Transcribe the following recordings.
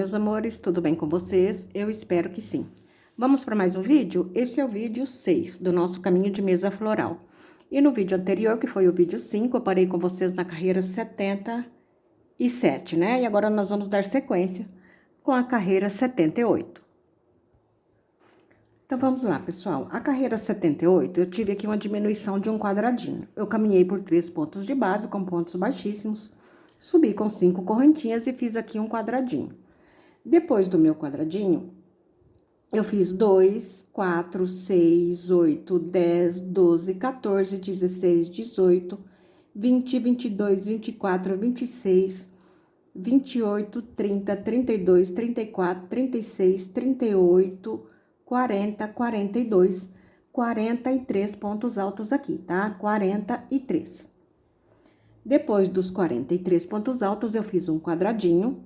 meus amores, tudo bem com vocês? Eu espero que sim. Vamos para mais um vídeo? Esse é o vídeo 6 do nosso caminho de mesa floral. E no vídeo anterior, que foi o vídeo 5, eu parei com vocês na carreira 77, né? E agora nós vamos dar sequência com a carreira 78. Então, vamos lá, pessoal. A carreira 78, eu tive aqui uma diminuição de um quadradinho. Eu caminhei por 3 pontos de base com pontos baixíssimos, subi com 5 correntinhas e fiz aqui um quadradinho. Depois do meu quadradinho, eu fiz 2, 4, 6, 8, 10, 12, 14, 16, 18, 20, 22, 24, 26, 28, 30, 32, 34, 36, 38, 40, 42, 43 pontos altos aqui, tá? 43. Depois dos 43 pontos altos, eu fiz um quadradinho,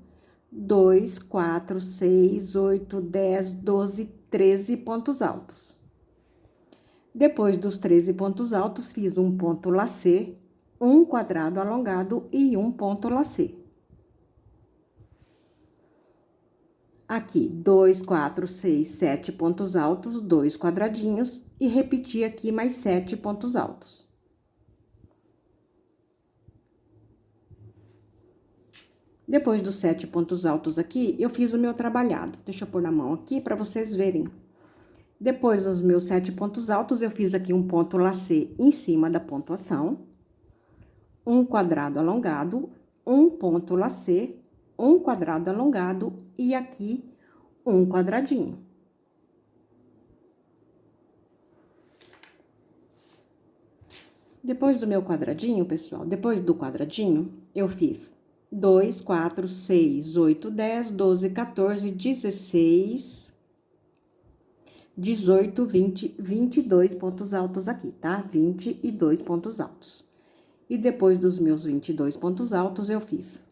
2, 4, 6, 8, 10, 12, 13 pontos altos. Depois dos 13 pontos altos, fiz um ponto lacê, um quadrado alongado e um ponto lacê. Aqui, 2, 4, 6, 7 pontos altos, 2 quadradinhos e repeti aqui mais 7 pontos altos. Depois dos 7 pontos altos aqui, eu fiz o meu trabalhado. Deixa eu pôr na mão aqui para vocês verem. Depois dos meus 7 pontos altos, eu fiz aqui um ponto lacê em cima da pontuação, um quadrado alongado, um ponto lacê, um quadrado alongado e aqui um quadradinho. Depois do meu quadradinho, pessoal, depois do quadradinho, eu fiz 2, 4, 6, 8, 10, 12, 14, 16, 18, 20, 22 pontos altos aqui, tá? 22 pontos altos. E depois dos meus 22 pontos altos, eu fiz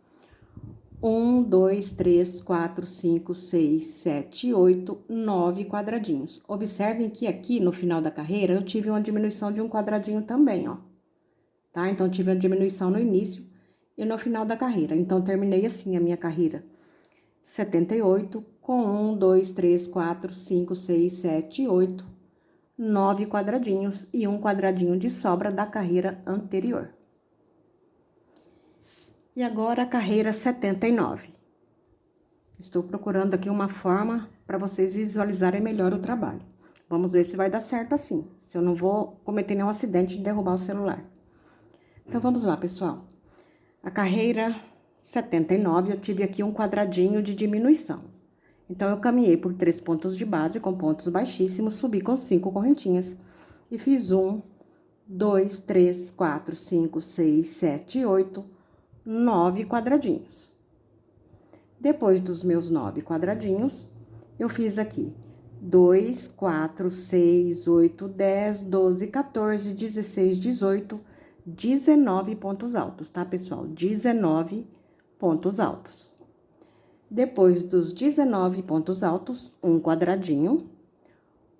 1, 2, 3, 4, 5, 6, 7, 8, 9 quadradinhos. Observem que aqui no final da carreira eu tive uma diminuição de um quadradinho também, ó. Tá? Então, tive uma diminuição no início e no final da carreira. Então, terminei assim a minha carreira 78 com 1, 2, 3, 4, 5, 6, 7, 8, 9 quadradinhos e um quadradinho de sobra da carreira anterior. E agora a carreira 79. Estou procurando aqui uma forma para vocês visualizarem melhor o trabalho. Vamos ver se vai dar certo assim, se eu não vou cometer nenhum acidente de derrubar o celular. Então, vamos lá, pessoal. A carreira 79, eu tive aqui um quadradinho de diminuição. Então, eu caminhei por 3 pontos de base com pontos baixíssimos, subi com 5 correntinhas e fiz 1, 2, 3, 4, 5, 6, 7, 8, 9 quadradinhos. Depois dos meus 9 quadradinhos, eu fiz aqui 2, 4, 6, 8, 10, 12, 14, 16, 18, 19 pontos altos, tá, pessoal? 19 pontos altos. Depois dos 19 pontos altos, um quadradinho,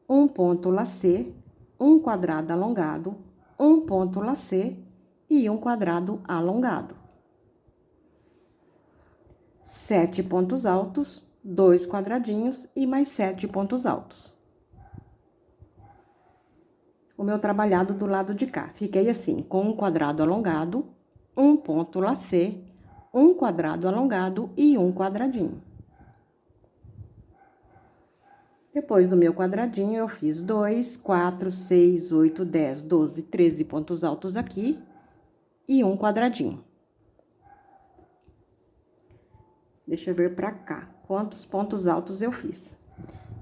um ponto lacê, um quadrado alongado, um ponto lacê e um quadrado alongado. 7 pontos altos, 2 quadradinhos e mais 7 pontos altos. O meu trabalhado do lado de cá, fiquei assim, com um quadrado alongado, um ponto lacê, um quadrado alongado e um quadradinho. Depois do meu quadradinho, eu fiz 2, 4, 6, 8, 10, 12, 13 pontos altos aqui e um quadradinho. Deixa eu ver pra cá, quantos pontos altos eu fiz.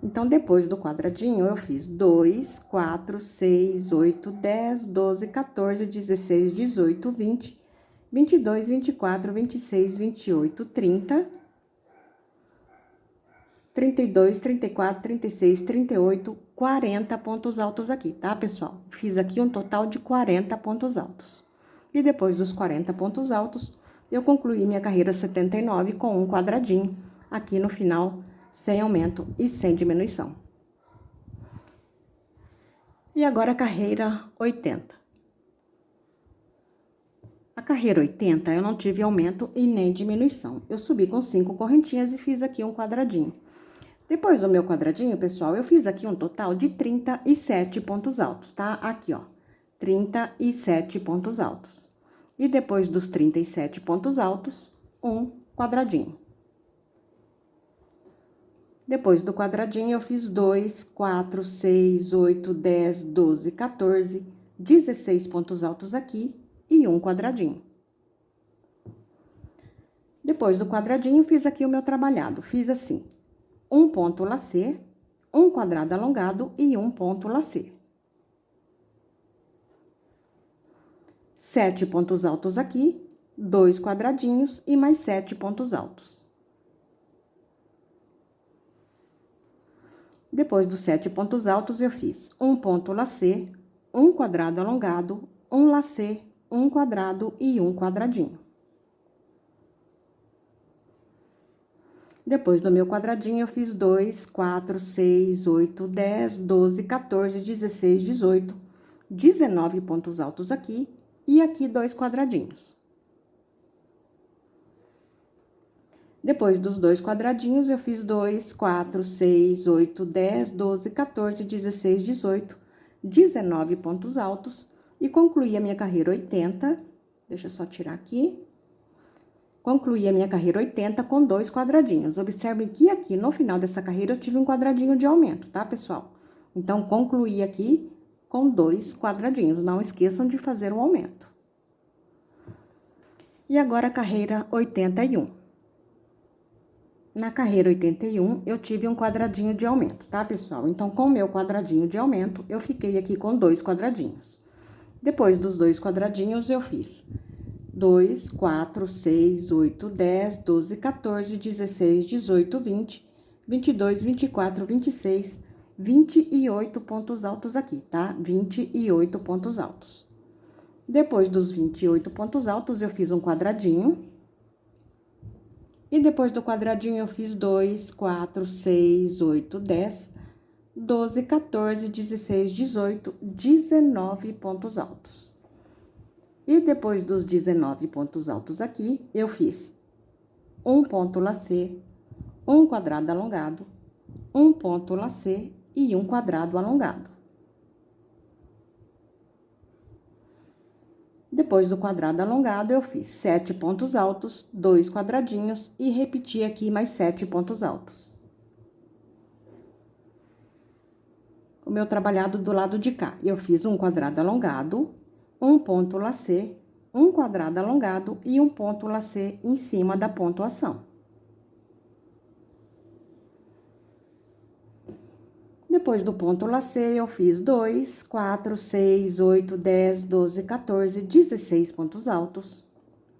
Então, depois do quadradinho, eu fiz 2, 4, 6, 8, 10, 12, 14, 16, 18, 20, 22, 24, 26, 28, 30, 32, 34, 36, 38, 40 pontos altos aqui, tá, pessoal? Fiz aqui um total de 40 pontos altos. E depois dos 40 pontos altos, eu concluí minha carreira 79 com um quadradinho aqui no final, sem aumento e sem diminuição. E agora a carreira 80. A carreira 80, eu não tive aumento e nem diminuição. Eu subi com 5 correntinhas e fiz aqui um quadradinho. Depois do meu quadradinho, pessoal, eu fiz aqui um total de 37 pontos altos, tá? Aqui, ó, 37 pontos altos. E depois dos 37 pontos altos, um quadradinho. Depois do quadradinho, eu fiz 2, 4, 6, 8, 10, 12, 14, 16 pontos altos aqui e um quadradinho. Depois do quadradinho, fiz aqui o meu trabalhado. Fiz assim, um ponto lacê, um quadrado alongado e um ponto lacê. 7 pontos altos aqui, 2 quadradinhos e mais 7 pontos altos. Depois dos 7 pontos altos, eu fiz um ponto lacê, um quadrado alongado, um lacê, um quadrado e um quadradinho. Depois do meu quadradinho, eu fiz 2, 4, 6, 8, 10, 12, 14, 16, 18, 19 pontos altos aqui e aqui 2 quadradinhos. Depois dos 2 quadradinhos, eu fiz 2, 4, 6, 8, 10, 12, 14, 16, 18, 19 pontos altos e concluí a minha carreira 80. Deixa eu só tirar aqui. Concluí a minha carreira 80 com 2 quadradinhos. Observem que aqui no final dessa carreira eu tive um quadradinho de aumento, tá, pessoal? Então, concluí aqui com 2 quadradinhos. Não esqueçam de fazer o aumento. E agora a carreira 81. Na carreira 81, eu tive um quadradinho de aumento, tá, pessoal? Então, com o meu quadradinho de aumento, eu fiquei aqui com 2 quadradinhos. Depois dos 2 quadradinhos, eu fiz 2, 4, 6, 8, 10, 12, 14, 16, 18, 20, 22, 24, 26, 28 pontos altos aqui, tá? 28 pontos altos. Depois dos 28 pontos altos, eu fiz um quadradinho. E depois do quadradinho, eu fiz 2, 4, 6, 8, 10, 12, 14, 16, 18, 19 pontos altos. E depois dos 19 pontos altos aqui, eu fiz um ponto lacê, um quadrado alongado, um ponto lacê e um quadrado alongado. Depois do quadrado alongado, eu fiz 7 pontos altos, 2 quadradinhos e repeti aqui mais 7 pontos altos. O meu trabalhado do lado de cá, eu fiz um quadrado alongado, um ponto lacê, um quadrado alongado e um ponto lacê em cima da pontuação. Depois do ponto lacê, eu fiz 2, 4, 6, 8, 10, 12, 14, 16 pontos altos,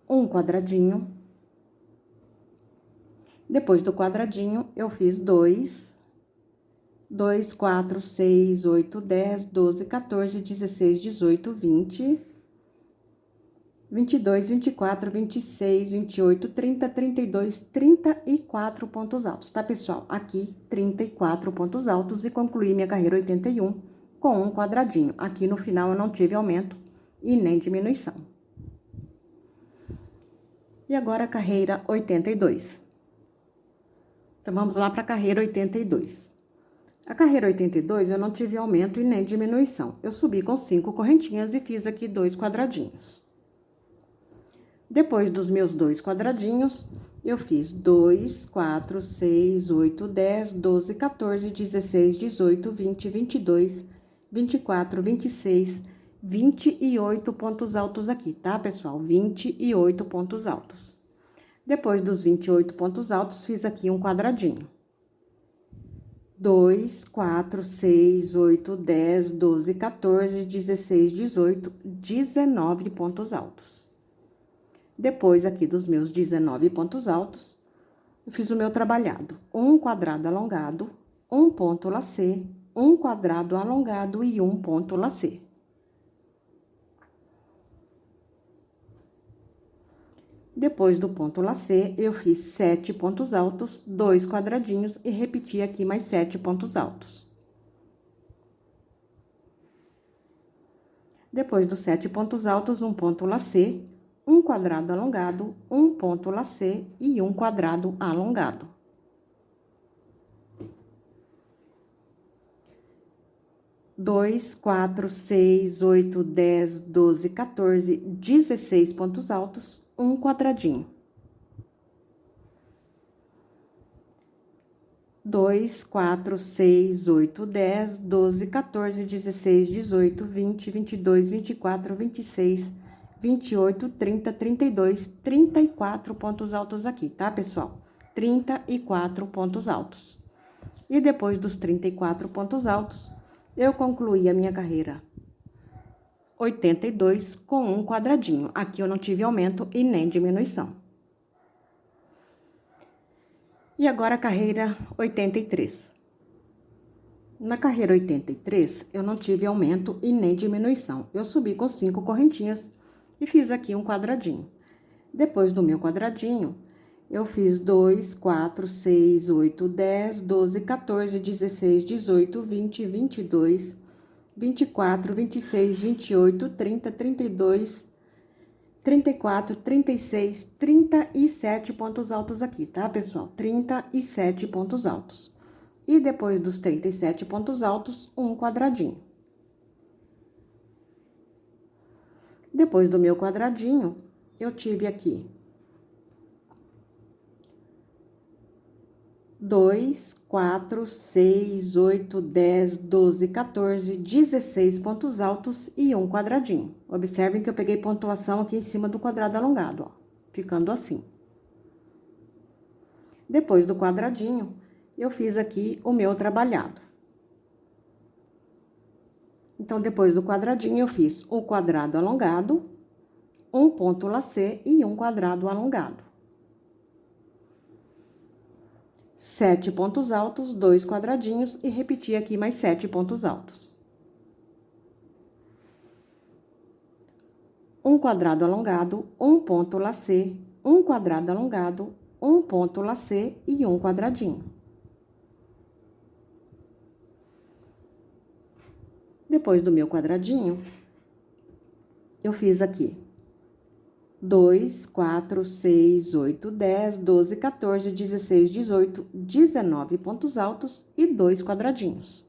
um quadradinho. Depois do quadradinho, eu fiz 2, 4, 6, 8, 10, 12, 14, 16, 18, 20, 22, 24, 26, 28, 30, 32, 34 pontos altos, tá, pessoal? Aqui, 34 pontos altos e concluí minha carreira 81 com um quadradinho. Aqui no final eu não tive aumento e nem diminuição. E agora a carreira 82. Então, vamos lá para a carreira 82. A carreira 82 eu não tive aumento e nem diminuição. Eu subi com 5 correntinhas e fiz aqui 2 quadradinhos. Depois dos meus 2 quadradinhos, eu fiz 2, 4, 6, 8, 10, 12, 14, 16, 18, 20, 22, 24, 26, 28 pontos altos aqui, tá, pessoal? 28 pontos altos. Depois dos 28 pontos altos, fiz aqui um quadradinho. 2, 4, 6, 8, 10, 12, 14, 16, 18, 19 pontos altos. Depois, aqui dos meus 19 pontos altos, eu fiz o meu trabalhado. Um quadrado alongado, um ponto lacê, um quadrado alongado e um ponto lacê. Depois do ponto lacê, eu fiz 7 pontos altos, 2 quadradinhos e repeti aqui mais 7 pontos altos. Depois dos 7 pontos altos, um ponto lacê, um quadrado alongado, um ponto lacê e um quadrado alongado. Dois, 4, 6, 8, 10, 12, 14, 16 pontos altos, um quadradinho. 2, 4, 6, 8, 10, 12, 14, 16, 18, 20, 22, 24, 26, 28, 30, 32, 34 pontos altos aqui, tá, pessoal? 34 pontos altos. E depois dos 34 pontos altos, eu concluí a minha carreira 82 com um quadradinho. Aqui eu não tive aumento e nem diminuição. E agora a carreira 83. Na carreira 83, eu não tive aumento e nem diminuição. Eu subi com 5 correntinhas e fiz aqui um quadradinho. Depois do meu quadradinho, eu fiz 2, 4, 6, 8, 10, 12, 14, 16, 18, 20, 22, 24, 26, 28, 30, 32, 34, 36, 37 pontos altos aqui, tá, pessoal? 37 pontos altos. E depois dos 37 pontos altos, um quadradinho. Depois do meu quadradinho, eu tive aqui 2, 4, 6, 8, 10, 12, 14, 16 pontos altos e um quadradinho. Observem que eu peguei pontuação aqui em cima do quadrado alongado, ó, ficando assim. Depois do quadradinho, eu fiz aqui o meu trabalhado. Então, depois do quadradinho, eu fiz o quadrado alongado, um ponto lacê e um quadrado alongado. 7 pontos altos, 2 quadradinhos e repeti aqui mais 7 pontos altos. Um quadrado alongado, um ponto lacê, um quadrado alongado, um ponto lacê e um quadradinho. Depois do meu quadradinho, eu fiz aqui 2, 4, 6, 8, 10, 12, 14, 16, 18, 19 pontos altos e 2 quadradinhos.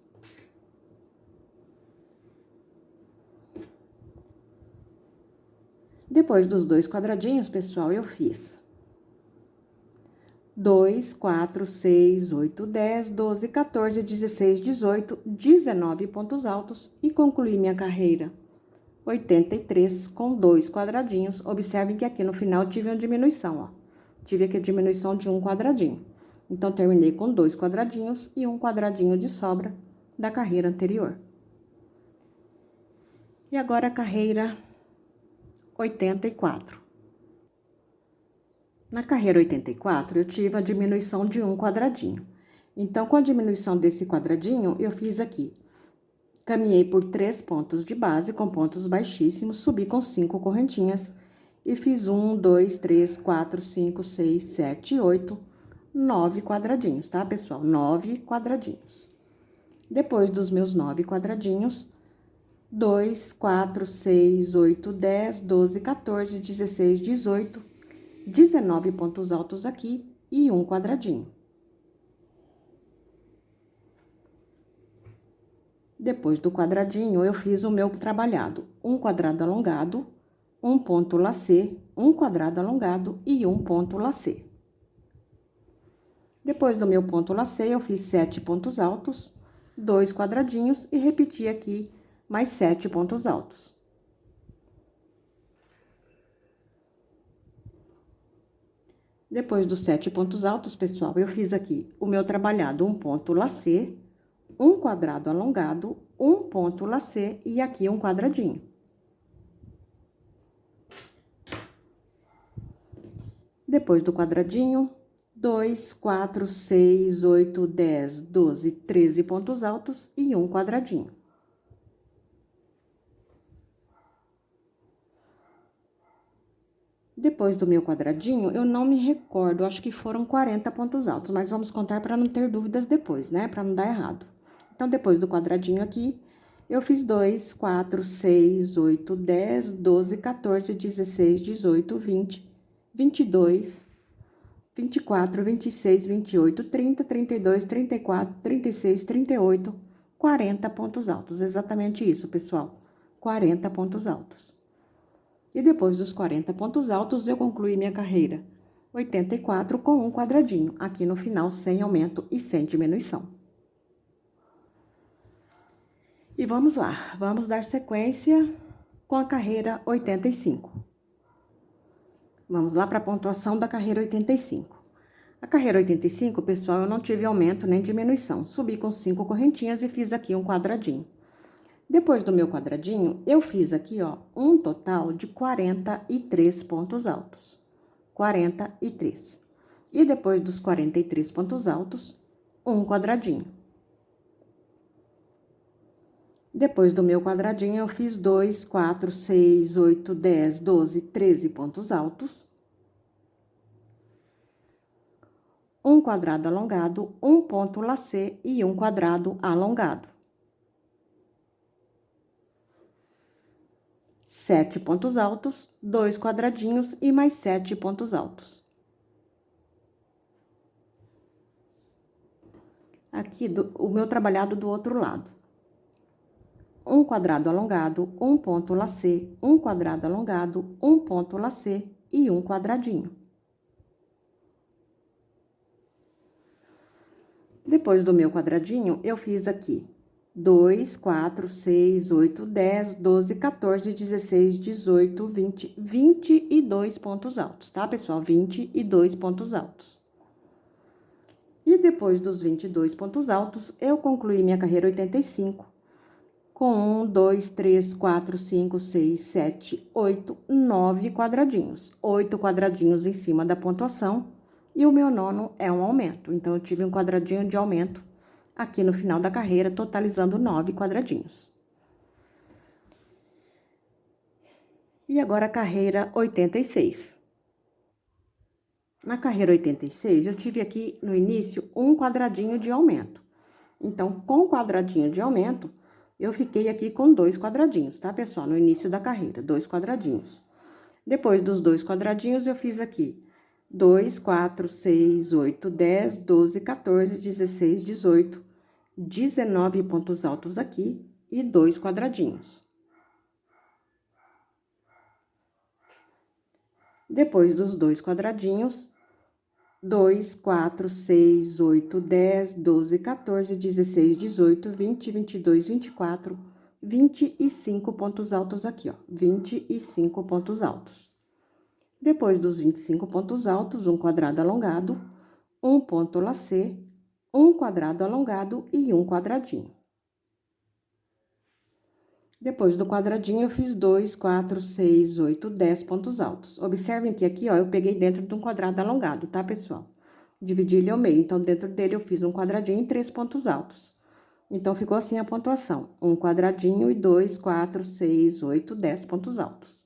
Depois dos 2 quadradinhos, pessoal, eu fiz 2, 4, 6, 8, 10, 12, 14, 16, 18, 19 pontos altos e concluí minha carreira 83 com 2 quadradinhos. Observem que aqui no final eu tive uma diminuição, ó. Tive aqui a diminuição de um quadradinho. Então, terminei com 2 quadradinhos e um quadradinho de sobra da carreira anterior. E agora a carreira 84. Na carreira 84, eu tive a diminuição de um quadradinho. Então, com a diminuição desse quadradinho, eu fiz aqui. Caminhei por 3 pontos de base com pontos baixíssimos, subi com 5 correntinhas e fiz 1, 2, 3, 4, 5, 6, 7, 8, 9 quadradinhos, tá, pessoal? 9 quadradinhos. Depois dos meus 9 quadradinhos, 2, 4, 6, 8, 10, 12, 14, 16, 18, 19 pontos altos aqui e um quadradinho. Depois do quadradinho, eu fiz o meu trabalhado. Um quadrado alongado, um ponto lacê, um quadrado alongado e um ponto lacê. Depois do meu ponto lacê, eu fiz 7 pontos altos, 2 quadradinhos e repeti aqui mais 7 pontos altos. Depois dos 7 pontos altos, pessoal, eu fiz aqui o meu trabalhado, um ponto lacê, um quadrado alongado, um ponto lacê e aqui um quadradinho. Depois do quadradinho, 2, 4, 6, 8, 10, 12, 13 pontos altos e um quadradinho. Depois do meu quadradinho, eu não me recordo, acho que foram 40 pontos altos, mas vamos contar para não ter dúvidas depois, né? Para não dar errado. Então, depois do quadradinho aqui, Eu fiz 2, 4, 6, 8, 10, 12, 14, 16, 18, 20, 22, 24, 26, 28, 30, 32, 34, 36, 38, 40 pontos altos. Exatamente isso, pessoal. 40 pontos altos. E depois dos 40 pontos altos, eu concluí minha carreira 84 com um quadradinho, aqui no final, sem aumento e sem diminuição. E vamos lá, vamos dar sequência com a carreira 85. Vamos lá para a pontuação da carreira 85. A carreira 85, pessoal, eu não tive aumento nem diminuição. Subi com 5 correntinhas e fiz aqui um quadradinho. Depois do meu quadradinho, eu fiz aqui, ó, um total de 43 pontos altos. 43. E depois dos 43 pontos altos, um quadradinho. Depois do meu quadradinho, eu fiz 2, 4, 6, 8, 10, 12, 13 pontos altos. Um quadrado alongado, um ponto lacê e um quadrado alongado. 7 pontos altos, 2 quadradinhos e mais 7 pontos altos. Aqui, o meu trabalhado do outro lado. Um quadrado alongado, um ponto lacê, um quadrado alongado, um ponto lacê e um quadradinho. Depois do meu quadradinho, eu fiz aqui 2, 4, 6, 8, 10, 12, 14, 16, 18, 20, 22 pontos altos, tá, pessoal? 22 pontos altos. E depois dos 22 pontos altos, eu concluí minha carreira 85 com 1, 2, 3, 4, 5, 6, 7, 8, 9 quadradinhos. 8 quadradinhos em cima da pontuação. E o meu nono é um aumento. Então, eu tive um quadradinho de aumento aqui no final da carreira, totalizando 9 quadradinhos. E agora a carreira 86. Na carreira 86, eu tive aqui no início um quadradinho de aumento. Então, com o quadradinho de aumento, eu fiquei aqui com 2 quadradinhos, tá, pessoal? No início da carreira, 2 quadradinhos. Depois dos 2 quadradinhos, eu fiz aqui 2, 4, 6, 8, 10, 12, 14, 16, 18, 19 pontos altos aqui e 2 quadradinhos. Depois dos 2 quadradinhos, 2, 4, 6, 8, 10, 12, 14, 16, 18, 20, 22, 24, 25 pontos altos aqui, ó. 25 pontos altos. Depois dos 25 pontos altos, um quadrado alongado, um ponto lacê, um quadrado alongado e um quadradinho. Depois do quadradinho, eu fiz 2, 4, 6, 8, 10 pontos altos. Observem que aqui, ó, eu peguei dentro de um quadrado alongado, tá, pessoal? Dividi ele ao meio, então, dentro dele eu fiz um quadradinho e 3 pontos altos. Então, ficou assim a pontuação. Um quadradinho e 2, 4, 6, 8, 10 pontos altos.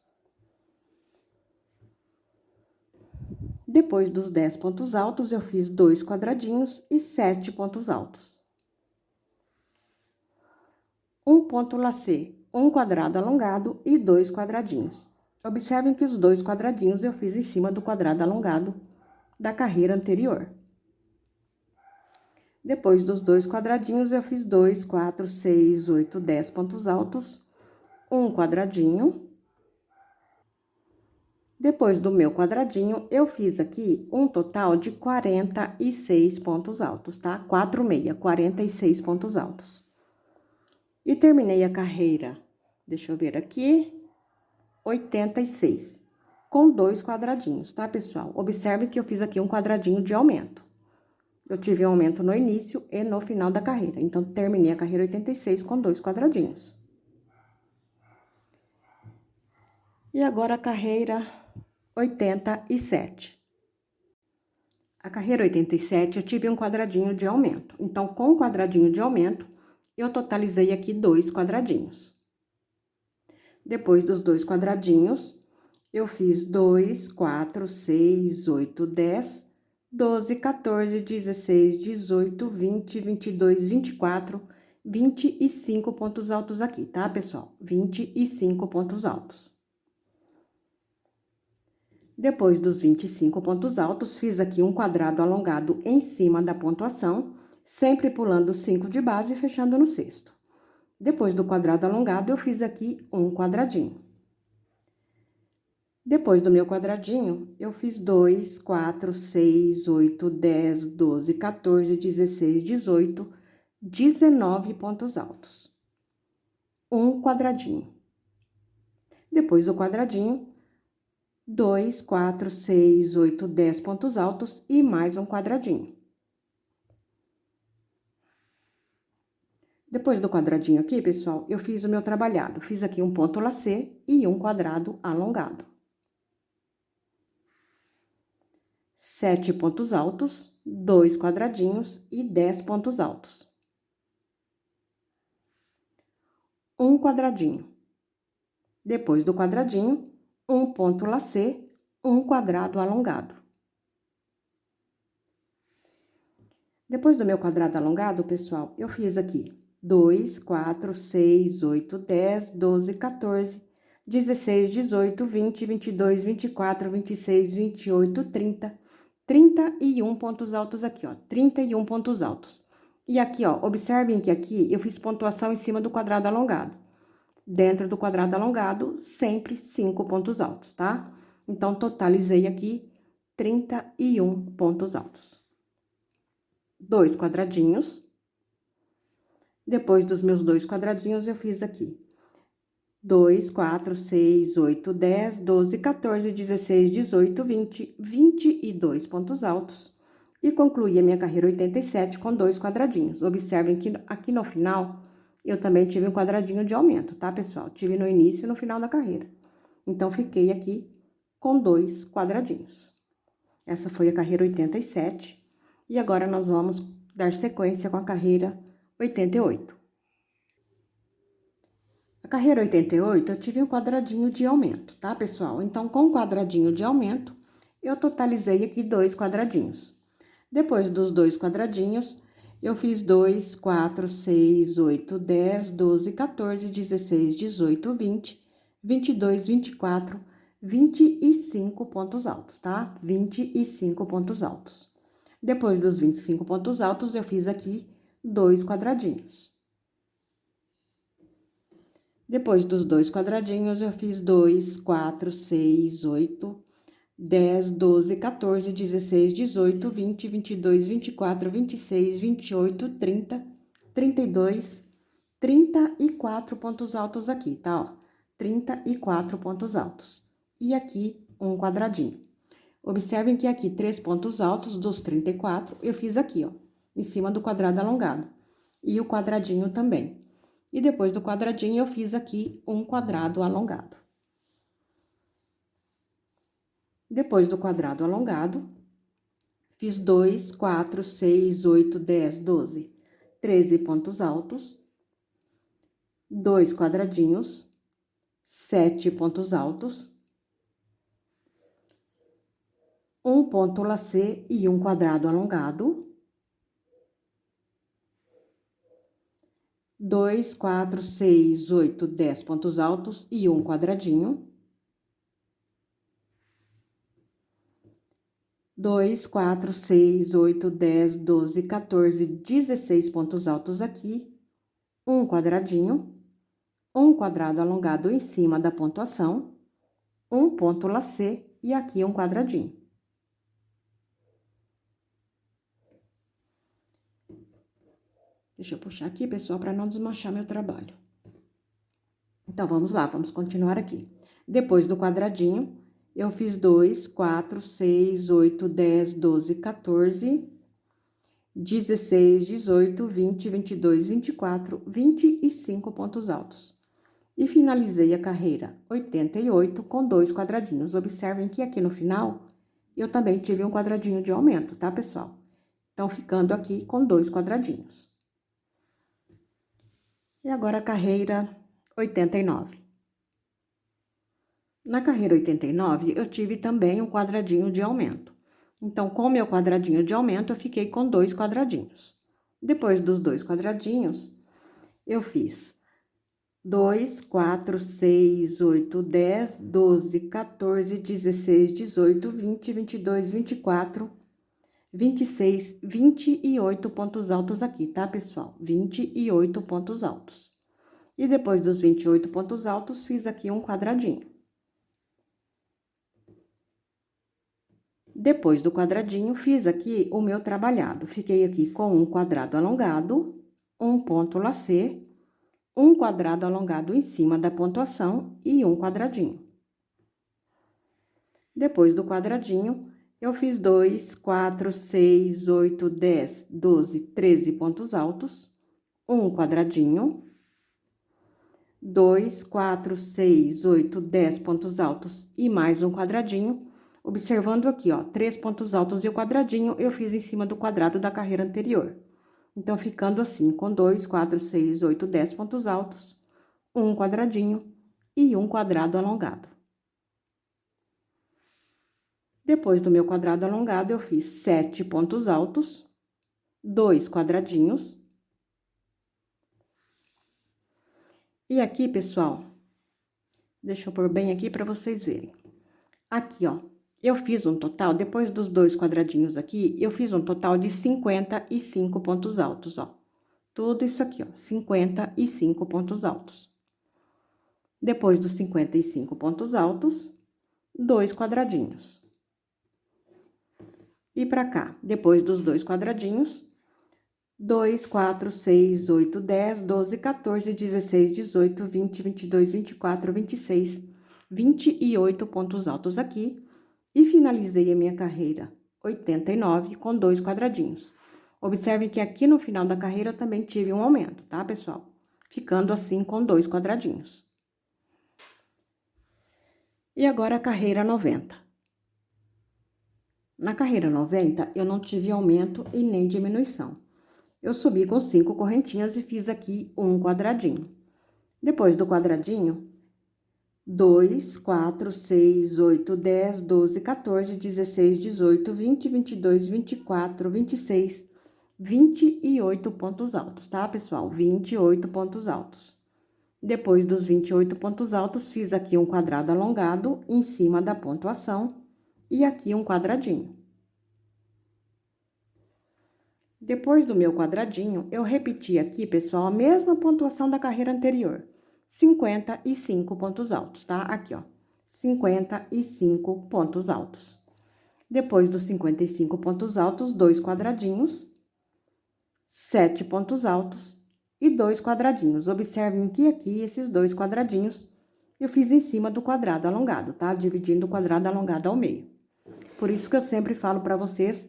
Depois dos 10 pontos altos, eu fiz 2 quadradinhos e 7 pontos altos. Um ponto lacê, um quadrado alongado e 2 quadradinhos. Observem que os 2 quadradinhos eu fiz em cima do quadrado alongado da carreira anterior. Depois dos 2 quadradinhos, eu fiz 2, 4, 6, 8, 10 pontos altos, um quadradinho. Depois do meu quadradinho, eu fiz aqui um total de 46 pontos altos, tá? 46 pontos altos. E terminei a carreira, deixa eu ver aqui, 86, com 2 quadradinhos, tá, pessoal? Observe que eu fiz aqui um quadradinho de aumento. Eu tive um aumento no início e no final da carreira. Então, terminei a carreira 86 com 2 quadradinhos. E agora a carreira 87. A carreira 87, eu tive um quadradinho de aumento. Então, com o quadradinho de aumento, eu totalizei aqui 2 quadradinhos. Depois dos 2 quadradinhos, eu fiz 2, 4, 6, 8, 10, 12, 14, 16, 18, 20, 22, 24, 25 pontos altos aqui, tá, pessoal? 25 pontos altos. Depois dos 25 pontos altos, fiz aqui um quadrado alongado em cima da pontuação, sempre pulando 5 de base e fechando no sexto. Depois do quadrado alongado, eu fiz aqui um quadradinho. Depois do meu quadradinho, eu fiz 2, 4, 6, 8, 10, 12, 14, 16, 18, 19 pontos altos. Um quadradinho. Depois do quadradinho, 2, 4, 6, 8, 10 pontos altos e mais um quadradinho. Depois do quadradinho aqui, pessoal, eu fiz o meu trabalhado. Fiz aqui um ponto lacê e um quadrado alongado. 7 pontos altos, 2 quadradinhos e 10 pontos altos. Um quadradinho. Depois do quadradinho, um ponto lacê, um quadrado alongado. Depois do meu quadrado alongado, pessoal, eu fiz aqui 2, 4, 6, 8, 10, 12, 14, 16, 18, 20, 22, 24, 26, 28, 30, 31 pontos altos aqui, ó, 31 pontos altos. E aqui, ó, observem que aqui eu fiz pontuação em cima do quadrado alongado. Dentro do quadrado alongado, sempre 5 pontos altos, tá? Então, totalizei aqui 31 pontos altos. 2 quadradinhos. Depois dos meus 2 quadradinhos, eu fiz aqui 2, 4, 6, 8, 10, 12, 14, 16, 18, 20, 22 pontos altos. E concluí a minha carreira 87 com 2 quadradinhos. Observem que aqui no final, eu também tive um quadradinho de aumento, tá, pessoal? Tive no início e no final da carreira. Então, fiquei aqui com 2 quadradinhos. Essa foi a carreira 87. E agora, nós vamos dar sequência com a carreira 88. A carreira 88, eu tive um quadradinho de aumento, tá, pessoal? Então, com o quadradinho de aumento, eu totalizei aqui 2 quadradinhos. Depois dos 2 quadradinhos, eu fiz 2, 4, 6, 8, 10, 12, 14, 16, 18, 20, 22, 24, 25 pontos altos, tá? 25 pontos altos. Depois dos 25 pontos altos, eu fiz aqui 2 quadradinhos. Depois dos 2 quadradinhos, eu fiz 2, 4, 6, 8, 10, 12, 14, 16, 18, 20, 22, 24, 26, 28, 30, 32, 34 pontos altos aqui, tá? Ó, 34 pontos altos. E aqui, um quadradinho. Observem que aqui, 3 pontos altos dos 34, eu fiz aqui, ó, em cima do quadrado alongado. E o quadradinho também. E depois do quadradinho, eu fiz aqui um quadrado alongado. Depois do quadrado alongado, fiz 2, 4, 6, 8, 10, 12, 13 pontos altos, 2 quadradinhos, 7 pontos altos, um ponto lacê e um quadrado alongado, 2, 4, 6, 8, 10 pontos altos e um quadradinho, 2, 4, 6, 8, 10, 12, 14, 16 pontos altos aqui, um quadradinho, um quadrado alongado em cima da pontuação, um ponto lacê e aqui um quadradinho. Deixa eu puxar aqui, pessoal, para não desmanchar meu trabalho. Então, vamos lá, vamos continuar aqui. Depois do quadradinho, eu fiz 2, 4, 6, 8, 10, 12, 14, 16, 18, 20, 22, 24, 25 pontos altos. E finalizei a carreira 88 com 2 quadradinhos. Observem que aqui no final, eu também tive um quadradinho de aumento, tá, pessoal? Então, ficando aqui com 2 quadradinhos. E agora a carreira 89. Na carreira 89, eu tive também um quadradinho de aumento. Então, com o meu quadradinho de aumento, eu fiquei com 2 quadradinhos. Depois dos 2 quadradinhos, eu fiz 2, 4, 6, 8, 10, 12, 14, 16, 18, 20, 22, 24, 26, 28 pontos altos aqui, tá, pessoal? 28 pontos altos. E depois dos 28 pontos altos, fiz aqui um quadradinho. Depois do quadradinho, fiz aqui o meu trabalhado. Fiquei aqui com um quadrado alongado, um ponto lacê, um quadrado alongado em cima da pontuação e um quadradinho. Depois do quadradinho, eu fiz 2, 4, 6, 8, 10, 12, 13 pontos altos, um quadradinho, 2, 4, 6, 8, 10 pontos altos e mais um quadradinho. Observando aqui, ó, 3 pontos altos e o quadradinho, eu fiz em cima do quadrado da carreira anterior. Então, ficando assim, com 2, 4, 6, 8, 10 pontos altos, um quadradinho e um quadrado alongado. Depois do meu quadrado alongado, eu fiz 7 pontos altos, 2 quadradinhos. E aqui, pessoal, deixa eu pôr bem aqui para vocês verem. Aqui, ó, eu fiz um total, depois dos 2 quadradinhos aqui, eu fiz um total de 55 pontos altos, ó. Tudo isso aqui, ó, 55 pontos altos. Depois dos 55 pontos altos, 2 quadradinhos. E pra cá, depois dos 2 quadradinhos, 2, 4, 6, 8, 10, 12, 14, 16, 18, 20, 22, 24, 26, 28 pontos altos aqui. E finalizei a minha carreira 89 com 2 quadradinhos. Observe que aqui no final da carreira também tive um aumento, tá, pessoal? Ficando assim com 2 quadradinhos. E agora a carreira 90. Na carreira 90, eu não tive aumento e nem diminuição. Eu subi com 5 correntinhas e fiz aqui um quadradinho. Depois do quadradinho, 2, 4, 6, 8, 10, 12, 14, 16, 18, 20, 22, 24, 26, 28 pontos altos, tá, pessoal? 28 pontos altos. Depois dos 28 pontos altos, fiz aqui um quadrado alongado em cima da pontuação e aqui um quadradinho. Depois do meu quadradinho, eu repeti aqui, pessoal, a mesma pontuação da carreira anterior. 55 pontos altos, tá? Aqui, ó, 55 pontos altos. Depois dos 55 pontos altos, 2 quadradinhos, 7 pontos altos e 2 quadradinhos. Observem que aqui, esses 2 quadradinhos, eu fiz em cima do quadrado alongado, tá? Dividindo o quadrado alongado ao meio. Por isso que eu sempre falo para vocês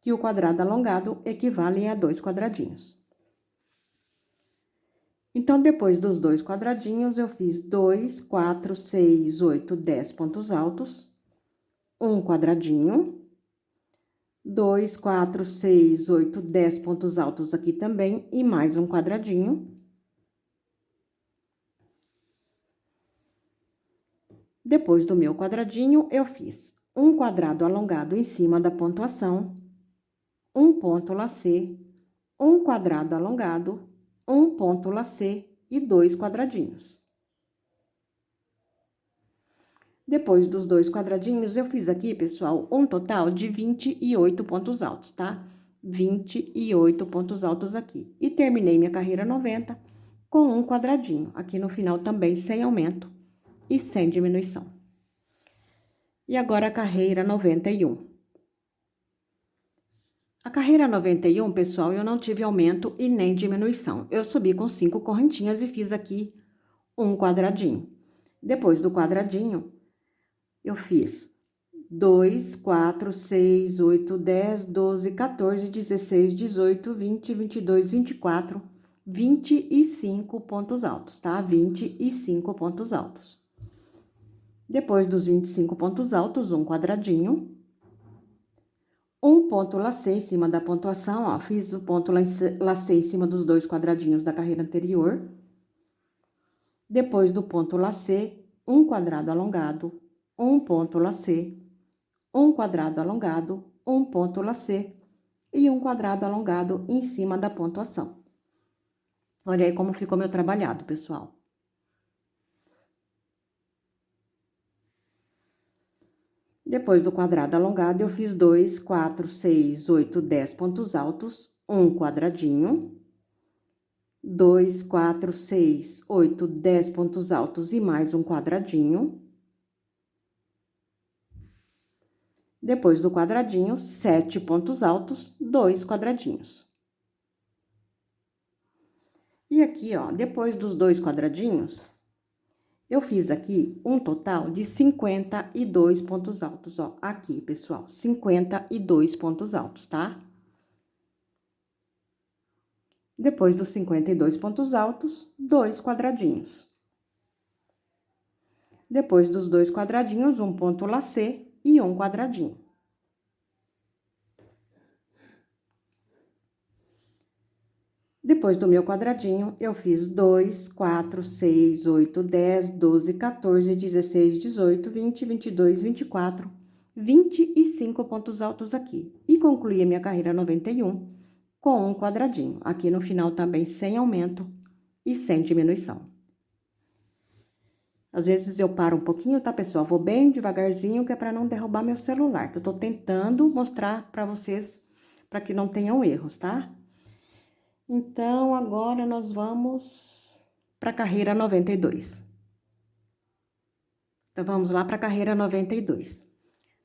que o quadrado alongado equivale a 2 quadradinhos. Então, depois dos 2 quadradinhos, eu fiz 2, 4, 6, 8, 10 pontos altos, um quadradinho, 2, 4, 6, 8, 10 pontos altos aqui também, e mais um quadradinho. Depois do meu quadradinho, eu fiz um quadrado alongado em cima da pontuação, um ponto lacê, um quadrado alongado, um ponto lacê e 2 quadradinhos. Depois dos 2 quadradinhos, eu fiz aqui, pessoal, um total de 28 pontos altos, tá? 28 pontos altos aqui. E terminei minha carreira 90 com um quadradinho, aqui no final também sem aumento e sem diminuição. E agora a carreira 91. A carreira 91, pessoal, eu não tive aumento e nem diminuição. Eu subi com 5 correntinhas e fiz aqui um quadradinho. Depois do quadradinho, eu fiz 2, 4, 6, 8, 10, 12, 14, 16, 18, 20, 22, 24, 25 pontos altos, tá? 25 pontos altos. Depois dos 25 pontos altos, um quadradinho. Um ponto lacê em cima da pontuação, ó, fiz o ponto lacê em cima dos 2 quadradinhos da carreira anterior. Depois do ponto lacê, um quadrado alongado, um ponto lacê, um quadrado alongado, um ponto lacê e um quadrado alongado em cima da pontuação. Olha aí como ficou meu trabalhado, pessoal. Depois do quadrado alongado, eu fiz 2, 4, 6, 8, 10 pontos altos, um quadradinho. 2, 4, 6, 8, 10 pontos altos e mais um quadradinho. Depois do quadradinho, 7 pontos altos, 2 quadradinhos. E aqui, ó, depois dos 2 quadradinhos, eu fiz aqui um total de 52 pontos altos, ó, aqui, pessoal, 52 pontos altos, tá? Depois dos 52 pontos altos, 2 quadradinhos. Depois dos 2 quadradinhos, um ponto lacê e um quadradinho. Depois do meu quadradinho, eu fiz 2, 4, 6, 8, 10, 12, 14, 16, 18, 20, 22, 24, 25 pontos altos aqui. E concluí a minha carreira 91 com um quadradinho. Aqui no final também sem aumento e sem diminuição. Às vezes eu paro um pouquinho, tá, pessoal? Vou bem devagarzinho, que é para não derrubar meu celular. Que eu tô tentando mostrar para vocês, para que não tenham erros, tá? Então, agora nós vamos para a carreira 92. Então, vamos lá para a carreira 92.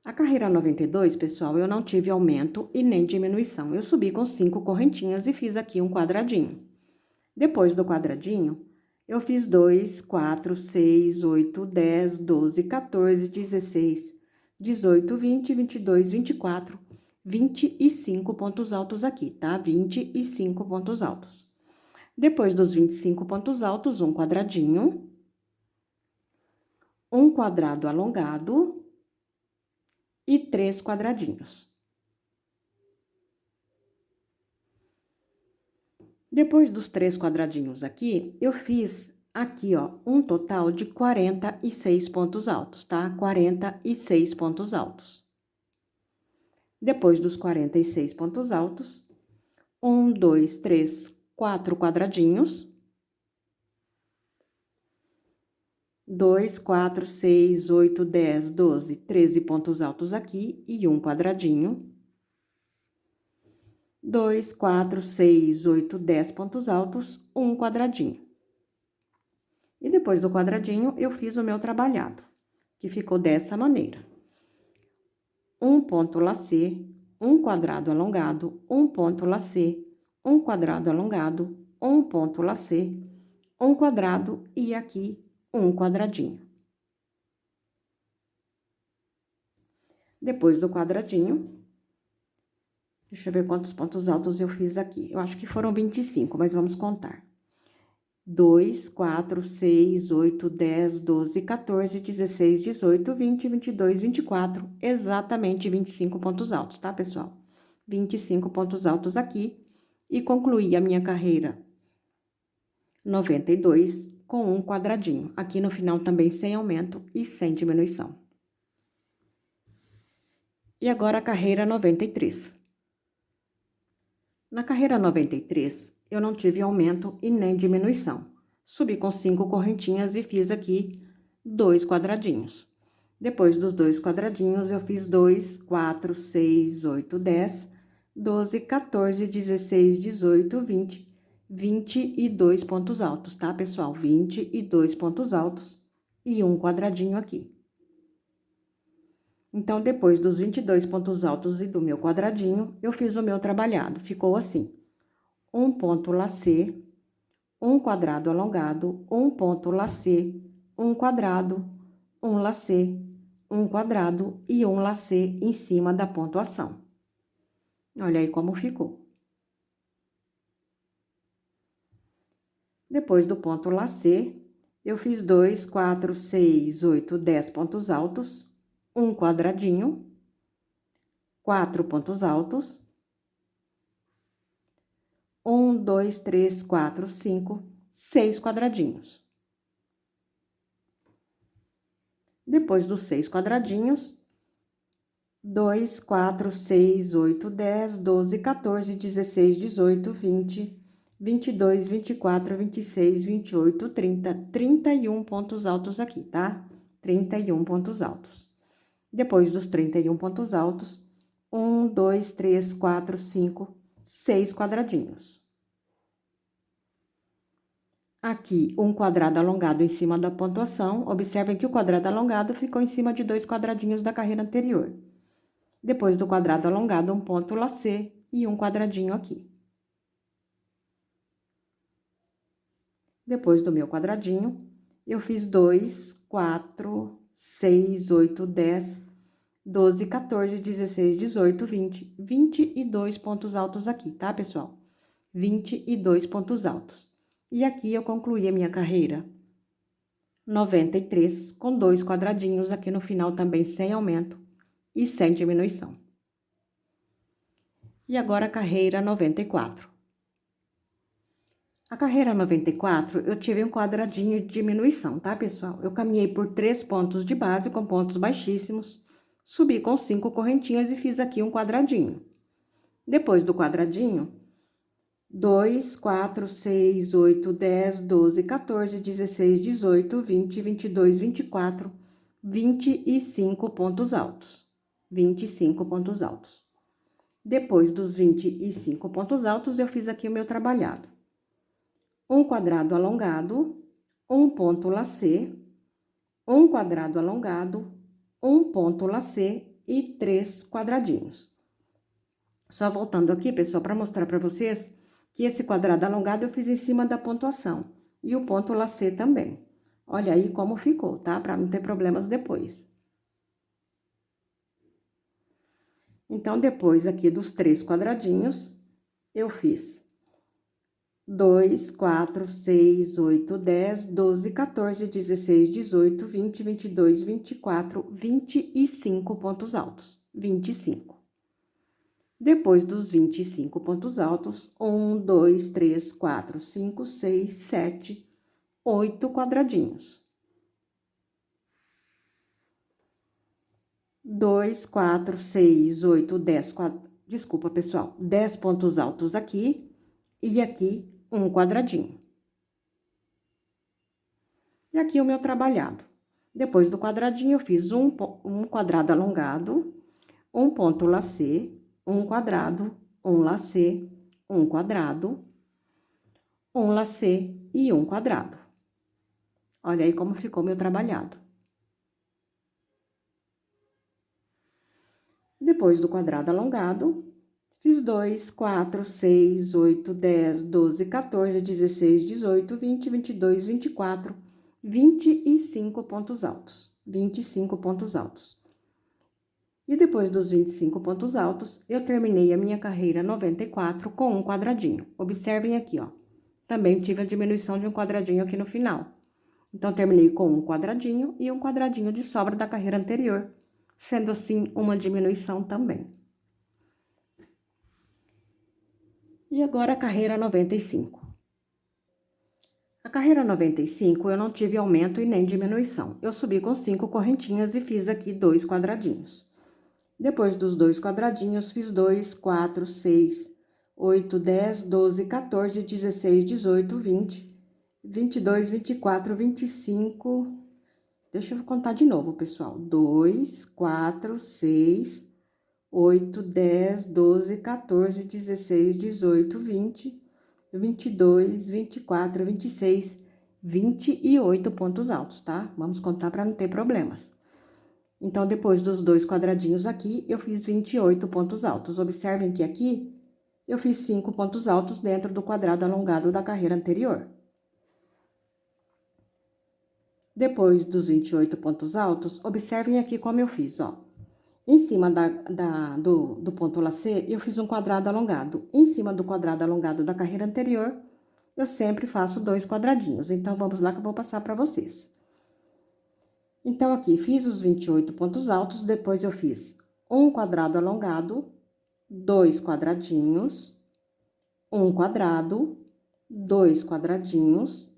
A carreira 92, pessoal, eu não tive aumento e nem diminuição. Eu subi com 5 correntinhas e fiz aqui um quadradinho. Depois do quadradinho, eu fiz 2, 4, 6, 8, 10, 12, 14, 16, 18, 20, 22, 24, 25 pontos altos aqui, tá? 25 pontos altos. Depois dos 25 pontos altos, um quadradinho, um quadrado alongado e 3 quadradinhos. Depois dos 3 quadradinhos aqui, eu fiz aqui, ó, um total de 46 pontos altos, tá? 46 pontos altos. Depois dos 46 pontos altos, 1, 2, 3, 4 quadradinhos. 2, 4, 6, 8, 10, 12, 13 pontos altos aqui e um quadradinho. 2, 4, 6, 8, 10 pontos altos, um quadradinho. E depois do quadradinho, eu fiz o meu trabalhado, que ficou dessa maneira. Um ponto lacê, um quadrado alongado, um ponto lacê, um quadrado alongado, um ponto lacê, um quadrado e aqui um quadradinho. Depois do quadradinho, deixa eu ver quantos pontos altos eu fiz aqui. Eu acho que foram 25, mas vamos contar. 2, 4, 6, 8, 10, 12, 14, 16, 18, 20, 22, 24, exatamente 25 pontos altos, tá, pessoal? 25 pontos altos aqui e concluí a minha carreira 92 com um quadradinho. Aqui no final também sem aumento e sem diminuição. E agora a carreira 93. Na carreira 93, eu não tive aumento e nem diminuição. Subi com 5 correntinhas e fiz aqui 2 quadradinhos. Depois dos 2 quadradinhos, eu fiz 2, 4, 6, 8, 10, 12, 14, 16, 18, 20, 22 pontos altos, tá, pessoal? 22 pontos altos e um quadradinho aqui. Então, depois dos 22 pontos altos e do meu quadradinho, eu fiz o meu trabalhado. Ficou assim: um ponto lacê, um quadrado alongado, um ponto lacê, um quadrado, um lacê, um quadrado e um lacê em cima da pontuação. Olha aí como ficou. Depois do ponto lacê, eu fiz 2, 4, 6, 8, 10 pontos altos, um quadradinho, 4 pontos altos, 1, 2, 3, 4, 5, 6 quadradinhos. Depois dos 6 quadradinhos, 2, 4, 6, 8, 10, 12, 14, 16, 18, 20, 22, 24, 26, 28, 30, 31 pontos altos aqui, tá? 31 pontos altos. Depois dos 31 pontos altos, 1, 2, 3, 4, 5, 6 quadradinhos. Aqui, um quadrado alongado em cima da pontuação. Observem que o quadrado alongado ficou em cima de 2 quadradinhos da carreira anterior. Depois do quadrado alongado, um ponto lacê e um quadradinho aqui. Depois do meu quadradinho, eu fiz 2, 4, 6, 8, 10, 12, 14, 16, 18, 20, 22 pontos altos aqui, tá, pessoal? 22 pontos altos. E aqui eu concluí a minha carreira 93, com 2 quadradinhos aqui no final também sem aumento e sem diminuição. E agora a carreira 94. A carreira 94, eu tive um quadradinho de diminuição, tá, pessoal? Eu caminhei por 3 pontos de base com pontos baixíssimos, subi com 5 correntinhas e fiz aqui um quadradinho. Depois do quadradinho, 2, 4, 6, 8, 10, 12, 14, 16, 18, 20, 22, 24, 25 pontos altos. 25 pontos altos. Depois dos 25 pontos altos, eu fiz aqui o meu trabalhado. Um quadrado alongado, um ponto lacê, um quadrado alongado, um ponto lacê e 3 quadradinhos. Só voltando aqui, pessoal, para mostrar para vocês que esse quadrado alongado eu fiz em cima da pontuação. E o ponto lacê também. Olha aí como ficou, tá? Para não ter problemas depois. Então, depois aqui dos 3 quadradinhos, eu fiz 2, 4, 6, 8, 10, 12, 14, 16, 18, 20, 22, 24, 25 pontos altos. 25. Depois dos 25 pontos altos, 1, 2, 3, 4, 5, 6, 7, 8 quadradinhos. 2, 4, 6, 8, 10, desculpa, pessoal, 10 pontos altos aqui e aqui um quadradinho. E aqui o meu trabalhado. Depois do quadradinho, eu fiz um quadrado alongado, um ponto lacê, um quadrado, um lacê, um quadrado, um lacê e um quadrado. Olha aí como ficou meu trabalhado. Depois do quadrado alongado, fiz 2, 4, 6, 8, 10, 12, 14, 16, 18, 20, 22, 24, 25 pontos altos. 25 pontos altos. E depois dos 25 pontos altos, eu terminei a minha carreira 94 com um quadradinho. Observem aqui, ó. Também tive a diminuição de um quadradinho aqui no final. Então, terminei com um quadradinho e um quadradinho de sobra da carreira anterior, sendo assim uma diminuição também. E agora a carreira 95. A carreira 95 eu não tive aumento e nem diminuição. Eu subi com 5 correntinhas e fiz aqui 2 quadradinhos. Depois dos 2 quadradinhos, fiz 2, 4, 6, 8, 10, 12, 14, 16, 18, 20, 22, 24, 25... Deixa eu contar de novo, pessoal. 2, 4, 6, 8, 10, 12, 14, 16, 18, 20, 22, 24, 26, 28 pontos altos, tá? Vamos contar para não ter problemas. Então, depois dos 2 quadradinhos aqui, eu fiz 28 pontos altos. Observem que aqui eu fiz 5 pontos altos dentro do quadrado alongado da carreira anterior. Depois dos 28 pontos altos, observem aqui como eu fiz, ó. Em cima do ponto lacê, eu fiz um quadrado alongado. Em cima do quadrado alongado da carreira anterior, eu sempre faço 2 quadradinhos. Então, vamos lá que eu vou passar para vocês. Então, aqui, fiz os 28 pontos altos, depois eu fiz um quadrado alongado, 2 quadradinhos, um quadrado, 2 quadradinhos,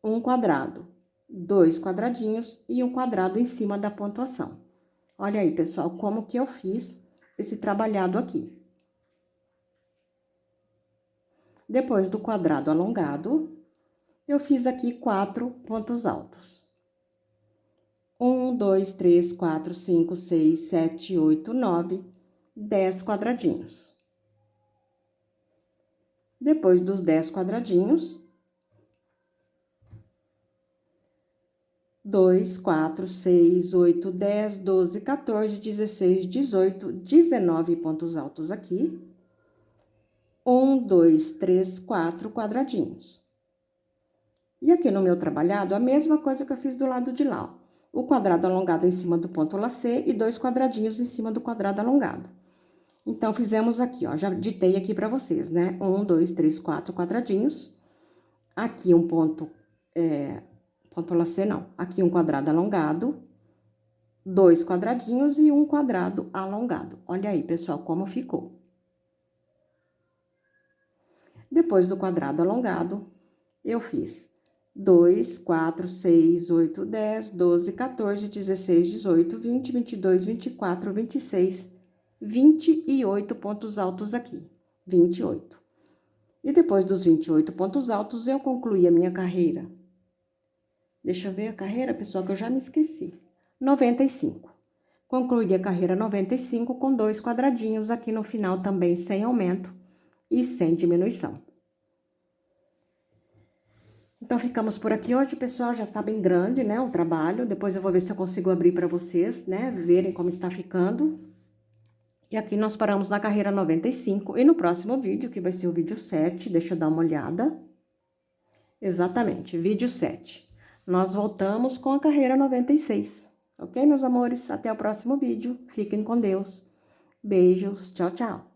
um quadrado, 2 quadradinhos e um quadrado em cima da pontuação. Olha aí, pessoal, como que eu fiz esse trabalhado aqui. Depois do quadrado alongado, eu fiz aqui 4 pontos altos. 1, 2, 3, 4, 5, 6, 7, 8, 9, 10 quadradinhos. Depois dos 10 quadradinhos, 2, 4, 6, 8, 10, 12, 14, 16, 18, 19 pontos altos aqui. 1, 2, 3, 4 quadradinhos. E aqui no meu trabalhado, a mesma coisa que eu fiz do lado de lá, ó. O quadrado alongado em cima do ponto lacê e 2 quadradinhos em cima do quadrado alongado. Então, fizemos aqui, ó, já ditei aqui pra vocês, né? 1, 2, 3, 4 quadradinhos. Aqui um ponto, ponto lacê não. Aqui um quadrado alongado, 2 quadradinhos e um quadrado alongado. Olha aí, pessoal, como ficou. Depois do quadrado alongado, eu fiz 2, 4, 6, 8, 10, 12, 14, 16, 18, 20, 22, 24, 26, 28 pontos altos aqui. 28. E depois dos 28 pontos altos, eu concluí a minha carreira. Deixa eu ver a carreira, pessoal, que eu já me esqueci. 95. Concluí a carreira 95 com 2 quadradinhos aqui no final também, sem aumento e sem diminuição. Então, ficamos por aqui hoje, pessoal, já está bem grande, né, o trabalho. Depois eu vou ver se eu consigo abrir para vocês, né, verem como está ficando. E aqui nós paramos na carreira 95, e no próximo vídeo, que vai ser o vídeo 7, deixa eu dar uma olhada. Exatamente, vídeo 7. Nós voltamos com a carreira 96, ok, meus amores? Até o próximo vídeo, fiquem com Deus. Beijos, tchau, tchau.